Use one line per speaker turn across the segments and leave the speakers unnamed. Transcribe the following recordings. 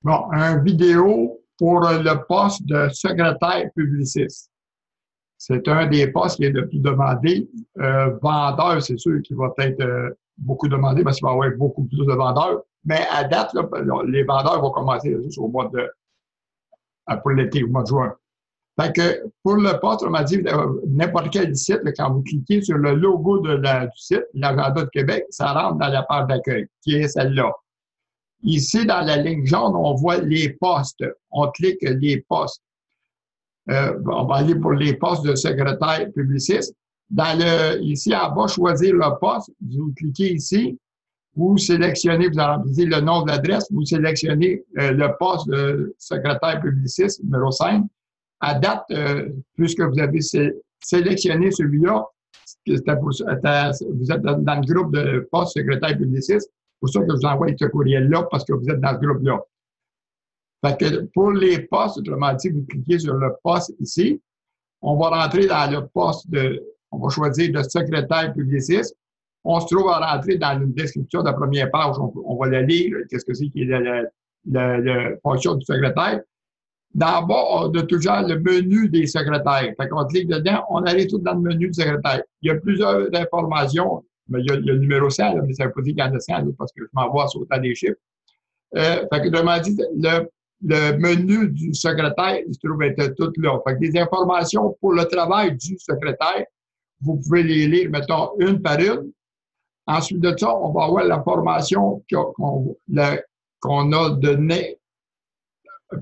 Bon, un vidéo pour le poste de secrétaire publiciste. C'est un des postes qui est le plus demandé. Vendeur, c'est sûr qu'il va être beaucoup demandé parce qu'il va y avoir beaucoup plus de vendeurs. Mais à date, là, les vendeurs vont commencer juste au mois de, pour l'été, au mois de juin. Fait que pour le poste, on m'a dit, n'importe quel site, là, quand vous cliquez sur le logo du site, l'agenda de Québec, ça rentre dans la page d'accueil, qui est celle-là. Ici, dans la ligne jaune, on voit les postes. On clique les postes. On va aller pour les postes de secrétaire publiciste. Ici, en bas, choisir le poste. Vous cliquez ici. Vous sélectionnez, vous remplissez le nom de l'adresse. Vous sélectionnez le poste de secrétaire publiciste, numéro 5. À date, puisque vous avez sélectionné celui-là, vous êtes dans le groupe de poste secrétaire publiciste. C'est pour ça que je vous envoie ce courriel-là, parce que vous êtes dans ce groupe-là. Fait que pour les postes, autrement dit, vous cliquez sur le poste ici. On va rentrer dans le poste on va choisir le secrétaire publiciste. On se trouve à rentrer dans une description de la première page. On va la lire. Qu'est-ce que c'est qui est la fonction du secrétaire? D'en bas, on a toujours le menu des secrétaires. Fait qu'on clique dedans, on arrive tout dans le menu du secrétaire. Il y a plusieurs informations. Mais il y a le numéro 100, là, mais ça ne veut pas dire qu'il y en a 100, là, parce que je m'envoie sautant des chiffres. Fait que, autrement dit, le menu du secrétaire, il se trouve être tout là. Fait que des informations pour le travail du secrétaire, vous pouvez les lire, mettons, une par une. Ensuite de ça, on va avoir la formation qu'on a donnée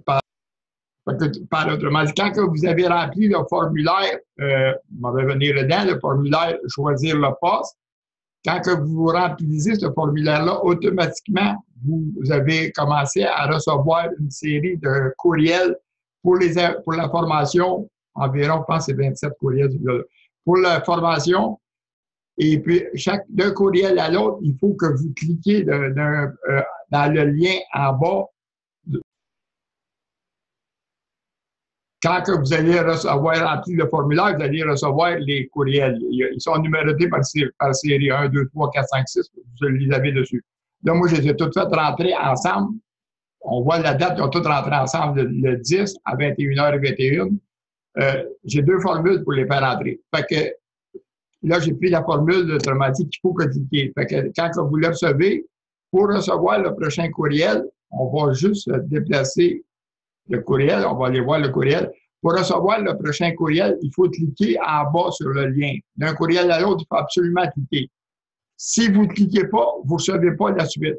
par autrement dit, quand vous avez rempli le formulaire, on va revenir dedans, le formulaire « Choisir le poste », quand que vous remplissez ce formulaire-là, automatiquement, vous avez commencé à recevoir une série de courriels pour la formation, environ, je pense, c'est 27 courriels. Pour la formation, et puis d'un courriel à l'autre, il faut que vous cliquiez dans le lien en bas. Quand que vous allez avoir rempli le formulaire, vous allez recevoir les courriels. Ils sont numérotés par série 1, 2, 3, 4, 5, 6. Vous les avez dessus. Là, moi, je les ai toutes faites rentrer ensemble. On voit la date, ils ont toutes rentré ensemble le 10 à 21h21. J'ai deux formules pour les faire rentrer. Fait que là, j'ai pris la formule, autrement dit, qu'il faut cliquer. Fait que quand vous le recevez, pour recevoir le prochain courriel, on va juste déplacer le courriel, on va aller voir le courriel. Pour recevoir le prochain courriel, il faut cliquer en bas sur le lien. D'un courriel à l'autre, il faut absolument cliquer. Si vous ne cliquez pas, vous ne recevez pas la suite.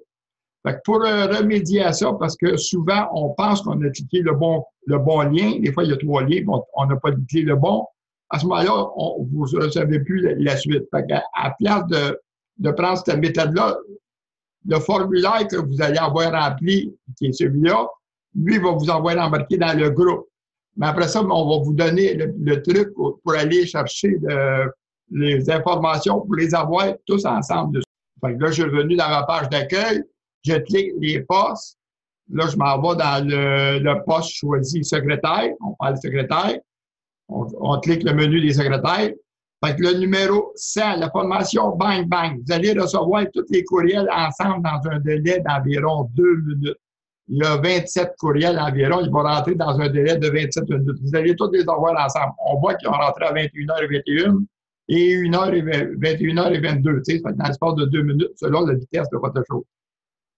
Fait que pour remédier à ça, parce que souvent, on pense qu'on a cliqué le bon lien. Des fois, il y a 3 liens, on n'a pas cliqué le bon. À ce moment-là, vous ne recevez plus la suite. Fait qu'à place de prendre cette méthode-là, le formulaire que vous allez avoir rempli, qui est celui-là, lui, il va vous envoyer embarquer dans le groupe. Mais après ça, on va vous donner le truc pour aller chercher les informations, pour les avoir tous ensemble dessus. Fait que là, je suis revenu dans ma page d'accueil, je clique les postes. Là, je m'en vais dans le poste choisi secrétaire. On parle secrétaire. On clique le menu des secrétaires. Fait que le numéro 100, la formation Bang Bang. Vous allez recevoir tous les courriels ensemble dans un délai d'environ 2 minutes. Il y a 27 courriels environ. Ils vont rentrer dans un délai de 27 minutes. Vous allez tous les avoir ensemble. On voit qu'ils ont rentré à 21h21 et 21h22. Tu sais, dans l'espace de 2 minutes, selon la vitesse de votre chose.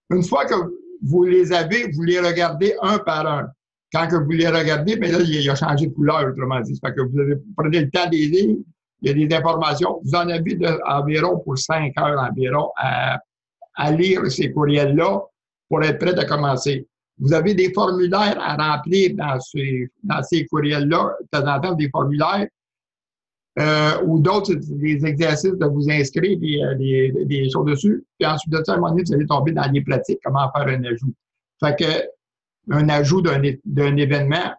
Une fois que vous les avez, vous les regardez un par un. Quand que vous les regardez, mais là, il a changé de couleur, autrement dit. Fait que vous prenez le temps des lignes, il y a des informations. Vous en avez environ pour 5 heures environ à lire ces courriels-là pour être prêt à commencer. Vous avez des formulaires à remplir dans ces courriels-là, de temps en temps des formulaires, ou d'autres, des exercices de vous inscrire des choses dessus. Puis ensuite de ça, à un moment donné, vous allez tomber dans les pratiques, comment faire un ajout. Fait que un ajout d'un événement,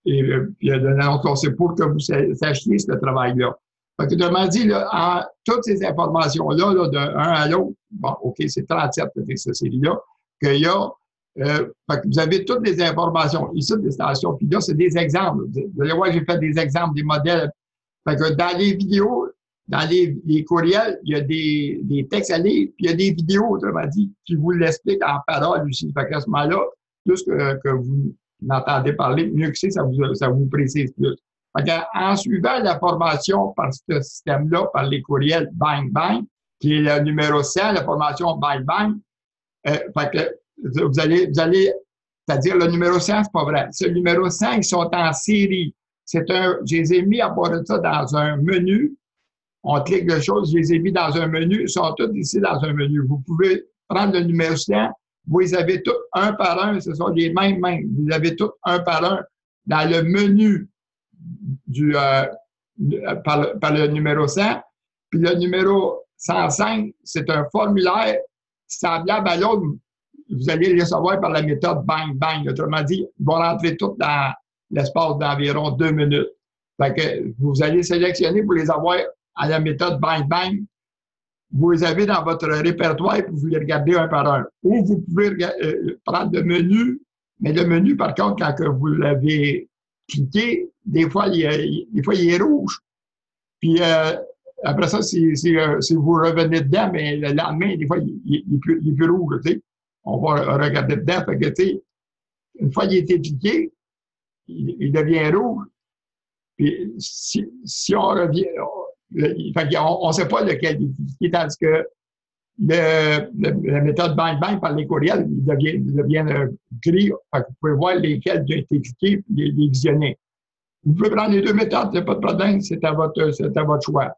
et puis d'un annonce, c'est pour que vous sachiez ce travail-là. Fait que, autrement dit, là, toutes ces informations-là, là, d'un à l'autre, bon, OK, c'est 37, cette série-là, qu'il y a. Fait que vous avez toutes les informations ici des stations, puis là, c'est des exemples. Vous allez voir, j'ai fait des exemples, des modèles. Fait que dans les vidéos, dans les courriels, il y a des textes à lire, puis il y a des vidéos, autrement dit, qui vous l'expliquent en parole aussi. Fait qu'à ce moment-là, plus que vous n'entendez parler, mieux que c'est, ça vous précise plus. En suivant la formation par ce système-là, par les courriels Bang Bang, qui est le numéro 100, la formation Bang Bang, fait que vous allez, c'est-à-dire le numéro 100, c'est pas vrai. Ce numéro 100, ils sont en série. Je les ai mis à part de ça dans un menu. On clique de choses, je les ai mis dans un menu. Ils sont tous ici dans un menu. Vous pouvez prendre le numéro 100. Vous les avez tous un par un. Ce sont les mêmes. Vous les avez tous un par un dans le menu par le numéro 100. Puis le numéro 105, c'est un formulaire semblable à l'autre. Vous allez le recevoir par la méthode Bang Bang. Autrement dit, ils vont rentrer tous dans l'espace d'environ 2 minutes. Fait que vous allez sélectionner pour les avoir à la méthode Bang Bang. Vous les avez dans votre répertoire et vous les regardez un par un. Ou vous pouvez prendre le menu, mais le menu, par contre, quand vous l'avez cliqué, des fois, il est rouge. Puis après ça, si vous revenez dedans, mais le lendemain, des fois, il est plus rouge. Tu sais. On va regarder dedans. Fait que, tu sais, une fois qu'il a été cliqué, il devient rouge. Puis si on revient, on ne sait pas lequel il est cliqué, tandis que la méthode Bang Bang par les courriels, il devient gris. Fait que vous pouvez voir lesquels ont été cliqués et les visionner. Vous pouvez prendre les deux méthodes, il n'y a pas de problème, c'est à votre choix.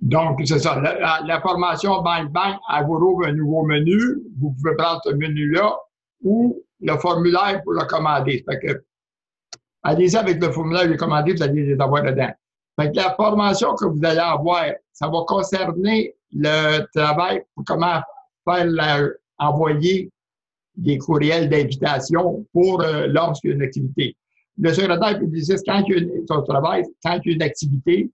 Donc, c'est ça. La formation Bang Bang, elle vous rouvre un nouveau menu. Vous pouvez prendre ce menu-là ou le formulaire pour le commander. Fait que, allez-y avec le formulaire de commander, vous allez les avoir dedans. Fait que la formation que vous allez avoir, ça va concerner le travail pour comment envoyer des courriels d'invitation pour lorsqu'il y a une activité. Le secrétaire publiciste, quand il y a une activité,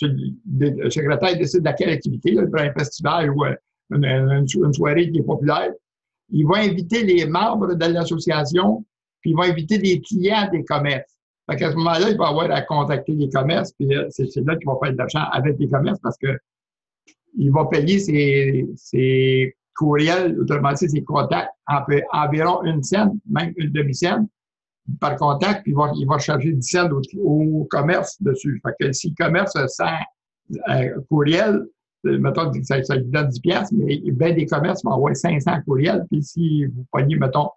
le secrétaire décide de quelle activité, là, un festival ou une soirée qui est populaire, il va inviter les membres de l'association, puis il va inviter des clients des commerces. Fait qu'à ce moment-là, il va avoir à contacter les commerces, puis c'est là qu'il va faire de l'argent avec les commerces parce que il va payer ses courriels, autrement dit, ses contacts, environ 1 cent, même une demi-cent par contact, puis il va charger 10 cents au commerce dessus. Fait que si le commerce a 100 courriels, mettons que ça lui donne 10 piastres, mais bien des commerces vont avoir 500 courriels, puis si vous prenez, mettons,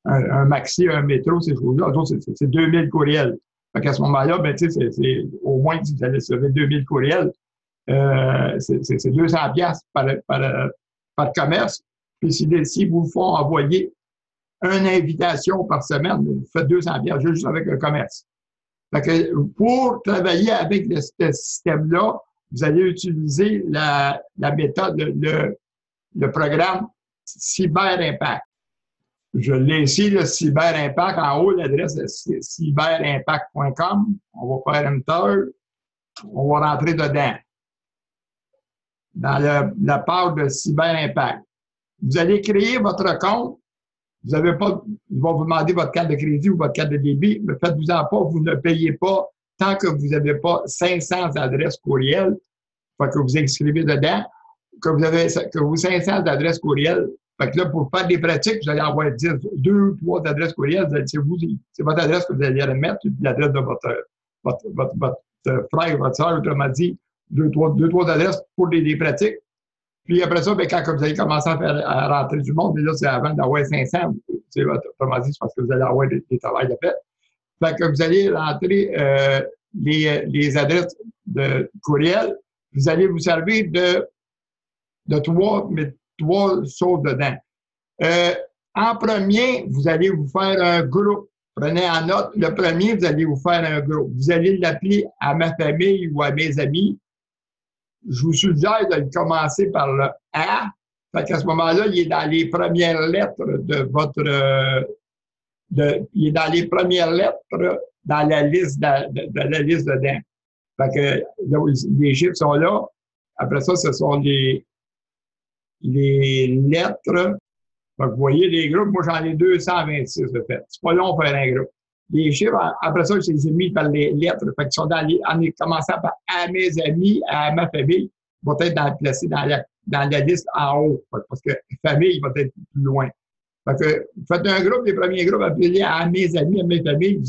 un maxi, un métro, ces choses-là, c'est 2000 courriels. Fait qu'à ce moment-là, ben, tu sais, c'est au moins si vous allez recevoir 2000 courriels, c'est 200 piastres par commerce. Puis si vous font envoyer une invitation par semaine, vous faites 200 piastres juste avec le commerce. Fait que pour travailler avec ce système-là, vous allez utiliser la méthode, le programme Cyber Impact. Je l'ai ici, le Cyber Impact. En haut, l'adresse est cyberimpact.com. On va faire Enter. On va rentrer dedans. Dans la page de Cyber Impact. Vous allez créer votre compte. Vous avez pas, ils vont vous demander votre carte de crédit ou votre carte de débit, mais faites-vous-en pas, vous ne payez pas tant que vous n'avez pas 500 adresses courriel. Fait que vous inscrivez dedans, que vous 500 adresses courriel. Fait que là, pour faire des pratiques, vous allez avoir 2 ou 3 adresses courriel. C'est votre adresse que vous allez remettre, puis l'adresse de votre frère, votre soeur, autrement dit, 2-3 adresses pour des pratiques. Puis après ça, bien, quand vous allez commencer à rentrer du monde, déjà, c'est avant d'avoir 500, autrement dit, c'est parce que vous allez avoir des travails de fait. Fait que vous allez rentrer les adresses de courriel. Vous allez vous servir de 3 choses dedans. En premier, vous allez vous faire un groupe. Prenez en note, le premier, vous allez vous faire un groupe. Vous allez l'appeler à ma famille ou à mes amis. Je vous suggère de commencer par le A. Fait qu'à ce moment-là, il est dans les premières lettres de votre... il est dans les premières lettres dans la liste de la liste dedans. Fait que là, les chiffres sont là. Après ça, ce sont les lettres. Fait que vous voyez les groupes. Moi, j'en ai 226 de fait. C'est pas long pour faire un groupe. Les chiffres, après ça, je les ai mis par les lettres. Fait qu'ils sont en commençant par à mes amis, à ma famille, vont être placés dans la liste en haut. Parce que famille va être plus loin. Fait que vous faites un groupe, les premiers groupes, appelez à mes amis, à mes familles,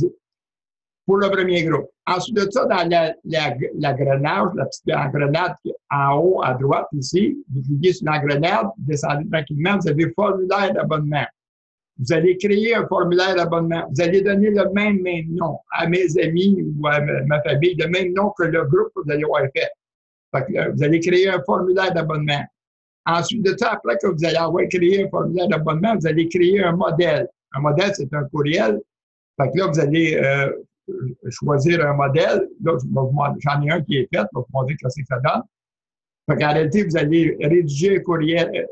pour le premier groupe. Ensuite de ça, dans l'engrenage, la petite engrenade en haut à droite ici, vous cliquez sur l'engrenade, vous descendez tranquillement, vous avez formulaire d'abonnement. Vous allez créer un formulaire d'abonnement. Vous allez donner le même nom à mes amis ou à ma famille, le même nom que le groupe que vous allez avoir fait. Fait que, vous allez créer un formulaire d'abonnement. Ensuite de ça, après que vous allez avoir créé un formulaire d'abonnement, vous allez créer un modèle. Un modèle, c'est un courriel. Fait que là, vous allez choisir un modèle. Là, j'en ai un qui est fait. Je vais vous montrer ce que ça donne. Fait qu'en réalité, vous allez rédiger un courriel,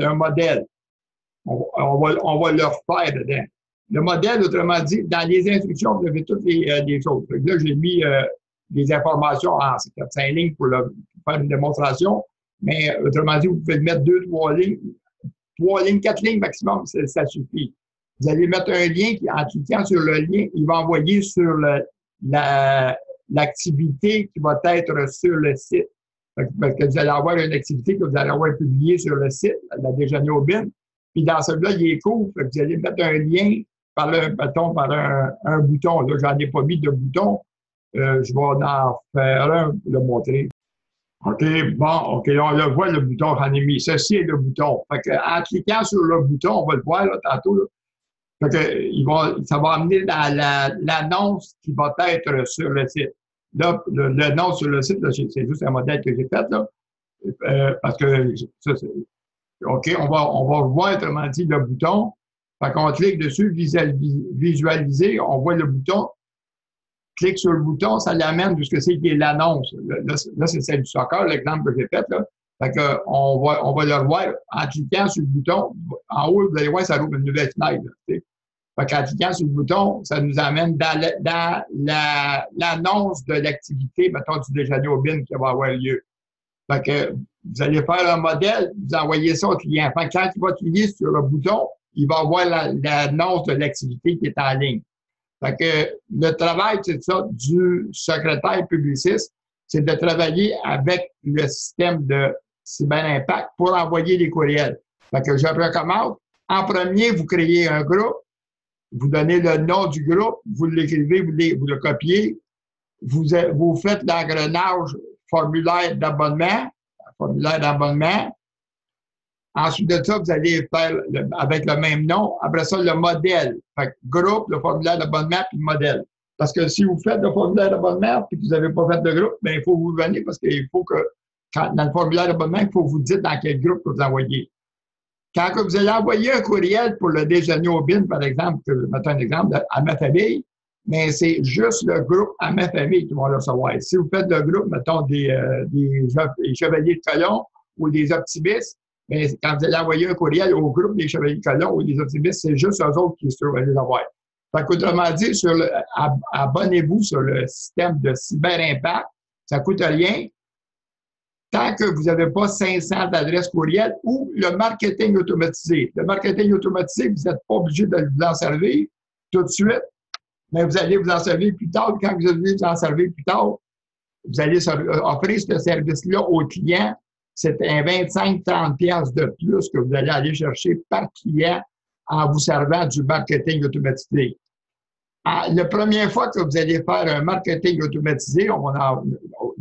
un modèle. On va le refaire dedans. Le modèle, autrement dit, dans les instructions, vous avez toutes les choses. Là, j'ai mis des informations en 4-5 lignes pour faire une démonstration, mais autrement dit, vous pouvez mettre 2-3 lignes, 3 lignes, 4 lignes maximum, ça suffit. Vous allez mettre un lien qui, en cliquant sur le lien, il va envoyer sur l'activité qui va être sur le site. Parce que vous allez avoir une activité que vous allez avoir publiée sur le site, la Déjeuner au BIN. Puis dans celui-là, il est court. Fait que vous allez mettre un lien par un bouton. Là, j'en ai pas mis de bouton. Je vais en faire un pour le montrer. OK, bon, OK, on le voit, le bouton, j'en ai mis. Ceci est le bouton. Fait que, en cliquant sur le bouton, on va le voir là, tantôt. Là. Fait que, ça va amener l'annonce qui va être sur le site. Là, le nom sur le site, c'est juste un modèle que j'ai fait, là. Parce que ça, c'est. OK, on va voir, autrement dit, le bouton. Fait qu'on clique dessus, visualiser, on voit le bouton. Clique sur le bouton, ça l'amène jusqu'à ce qui est l'annonce. Là, c'est celle du soccer, l'exemple que j'ai fait, là. Fait qu'on va le revoir en cliquant sur le bouton. En haut, vous allez voir, ça ouvre une nouvelle fenêtre. Fait qu'en cliquant sur le bouton, ça nous amène dans l'annonce de l'activité, mettons, du déjeuner au BIN qui va avoir lieu. Fait que vous allez faire un modèle, vous envoyez ça au client. Fait que quand il va cliquer sur le bouton, il va avoir l'annonce de l'activité qui est en ligne. Fait que le travail, c'est ça, du secrétaire publiciste, c'est de travailler avec le système de CyberImpact pour envoyer les courriels. Fait que je recommande. En premier, vous créez un groupe, vous donnez le nom du groupe, vous l'écrivez, vous le copiez, vous faites l'engrenage formulaire d'abonnement. Ensuite de ça, vous allez faire avec le même nom. Après ça, le modèle. Fait que groupe, le formulaire d'abonnement, puis le modèle. Parce que si vous faites le formulaire d'abonnement et que vous n'avez pas fait de groupe, bien, il faut vous venir parce qu'il faut que, dans le formulaire d'abonnement, il faut vous dire dans quel groupe que vous envoyez. Quand vous allez envoyer un courriel pour le déjeuner au BIN, par exemple, je vais mettre un exemple à ma famille, mais c'est juste le groupe à ma famille qui va le recevoir. Si vous faites le groupe, mettons, des chevaliers de colon ou des optimistes, mais quand vous allez envoyer un courriel au groupe des chevaliers de colon ou des optimistes, c'est juste eux autres qui vont les avoir. Fait qu'autrement dit, abonnez-vous sur le système de CyberImpact. Ça ne coûte rien. Tant que vous n'avez pas 500 adresses courriel ou le marketing automatisé. Le marketing automatisé, vous n'êtes pas obligé de vous en servir tout de suite, mais vous allez vous en servir plus tard. Quand vous allez vous en servir plus tard, vous allez offrir ce service-là aux clients. C'est un 25-30$ de plus que vous allez aller chercher par client en vous servant du marketing automatisé. La première fois que vous allez faire un marketing automatisé, on va en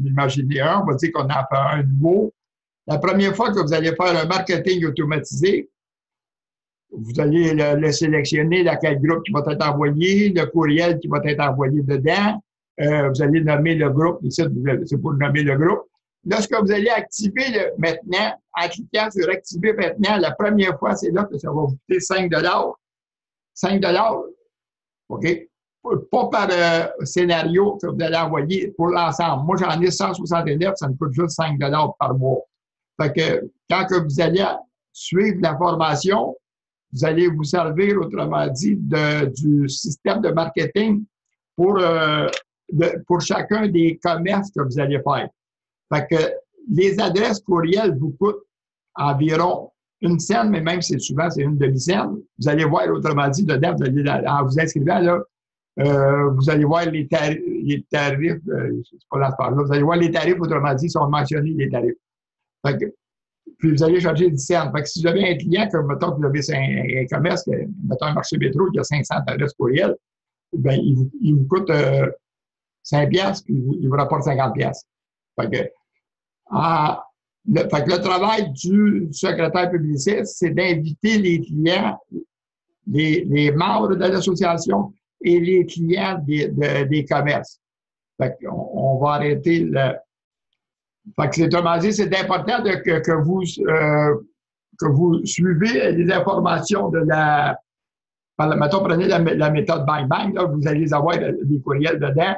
imaginer un, on va dire qu'on en fait un nouveau. La première fois que vous allez faire un marketing automatisé, vous allez le sélectionner dans quel groupe qui va être envoyé, le courriel qui va être envoyé dedans. Vous allez nommer le groupe, ici, c'est pour nommer le groupe. Lorsque vous allez activer maintenant, en cliquant sur Activer maintenant, la première fois, c'est là que ça va vous coûter 5$. 5$, OK? Pas par scénario que vous allez envoyer pour l'ensemble. Moi, j'en ai 169, ça me coûte juste 5$ par mois. Fait que quand que vous allez suivre la formation, vous allez vous servir, autrement dit, du système de marketing pour chacun des commerces que vous allez faire. Fait que les adresses courriel vous coûtent environ 1 cent, mais même si souvent c'est une demi-cent. Vous allez voir, autrement dit, dedans, en vous inscrivant, là, vous allez voir les tarifs, c'est pas la part là, vous allez voir les tarifs, autrement dit, ils sont mentionnés, les tarifs. Fait que, puis vous allez charger 10 cents. Fait que si vous avez un client, comme mettons que vous avez un commerce, mettons un marché métro qui a 500 adresses courriel, ben, il vous coûte 5 piastres, puis il vous rapporte 50 piastres. Fait que, fait que le travail du secrétaire publiciste, c'est d'inviter les clients, les membres de l'association et les clients des commerces. Fait qu'on va arrêter le... Fait que autrement dit, c'est important que vous suivez les informations de la... Mettons, prenez la méthode Bang Bang, là, vous allez avoir des courriels dedans.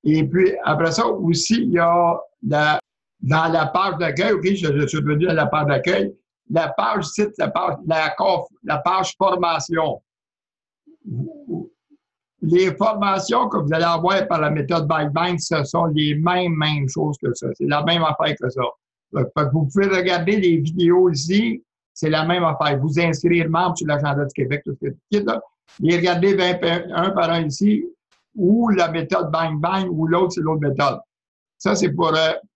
Et puis, après ça, aussi, il y a dans la page d'accueil, OK, je suis revenu à la page d'accueil, la page site, la page formation. Les formations que vous allez avoir par la méthode Bang Bang, ce sont les mêmes choses que ça. C'est la même affaire que ça. Donc, vous pouvez regarder les vidéos ici, c'est la même affaire. Vous inscrire membre sur l'agenda du Québec, tout ce que tu là. Les regarder un par un ici, ou la méthode Bang Bang, ou l'autre, c'est l'autre méthode. Ça, c'est pour,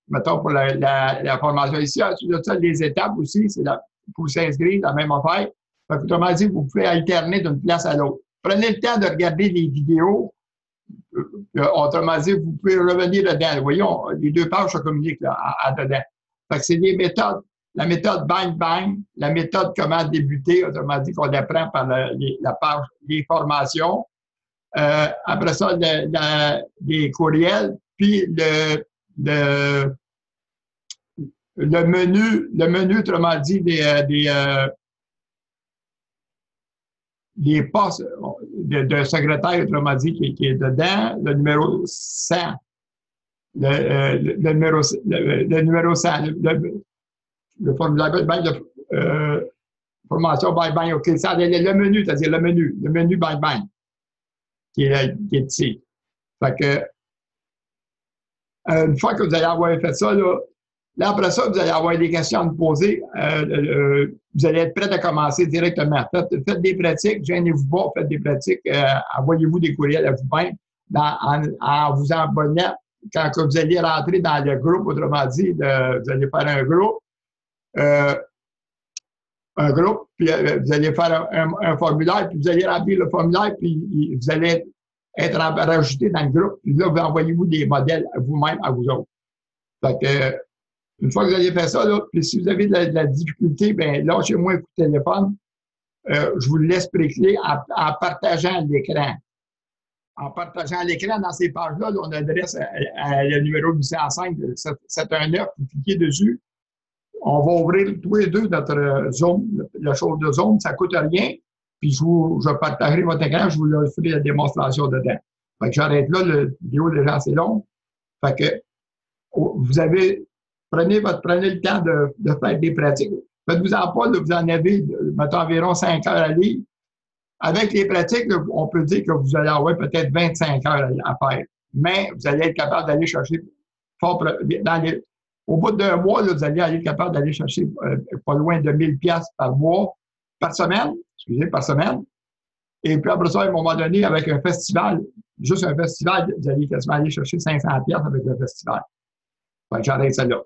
mettons, pour la formation ici. Ensuite de ça, les étapes aussi, c'est pour s'inscrire, la même affaire. Donc, autrement dit, vous pouvez alterner d'une place à l'autre. Prenez le temps de regarder les vidéos. Autrement dit, vous pouvez revenir dedans. Voyons, les deux pages se communiquent là, dedans. Fait que c'est des méthodes. La méthode Bang Bang, la méthode comment débuter, autrement dit, qu'on apprend par la page des formations. Après ça, les courriels, puis le menu, autrement dit, des postes de secrétaire, autrement dit, qui est dedans, le numéro 100. Le numéro 100. Le formulaire de formation Bang Bang. OK, ça, le menu, c'est-à-dire le menu Bang Bang, qui est ici. Fait que, une fois que vous allez avoir fait ça, là, après ça, vous allez avoir des questions à me poser. Vous allez être prêt à commencer directement. Faites des pratiques, gênez-vous pas, faites des pratiques, envoyez-vous des courriels à vous-même en vous abonnant. Quand vous allez rentrer dans le groupe, autrement dit, vous allez faire un groupe, puis vous allez faire un formulaire, puis vous allez remplir le formulaire, puis vous allez être rajouté dans le groupe, puis là, vous envoyez-vous des modèles à vous-même, à vous autres. Fait que, une fois que vous avez fait ça, là, puis si vous avez de la difficulté, bien, lâchez-moi un coup de téléphone. Je vous laisse précler en partageant l'écran. En partageant l'écran dans ces pages-là, on adresse le numéro 805 719, vous cliquez dessus. On va ouvrir tous les deux notre Zoom, la chose de Zoom, ça ne coûte rien. Puis je partagerai votre écran, je vous ferai la démonstration dedans. Fait que j'arrête là, la vidéo déjà assez longue. Fait que prenez le temps de faire des pratiques. Faites-vous-en pas, là, vous en avez, mettons, environ 5 heures à lire. Avec les pratiques, là, on peut dire que vous allez avoir peut-être 25 heures à faire. Mais vous allez être capable d'aller chercher au bout d'un mois, là, vous allez être capable d'aller chercher pas loin de 1000 piastres par mois, par semaine. Et puis après ça, à un moment donné, avec un festival, juste un festival, vous allez quasiment aller chercher 500 piastres avec le festival. J'arrête ça là.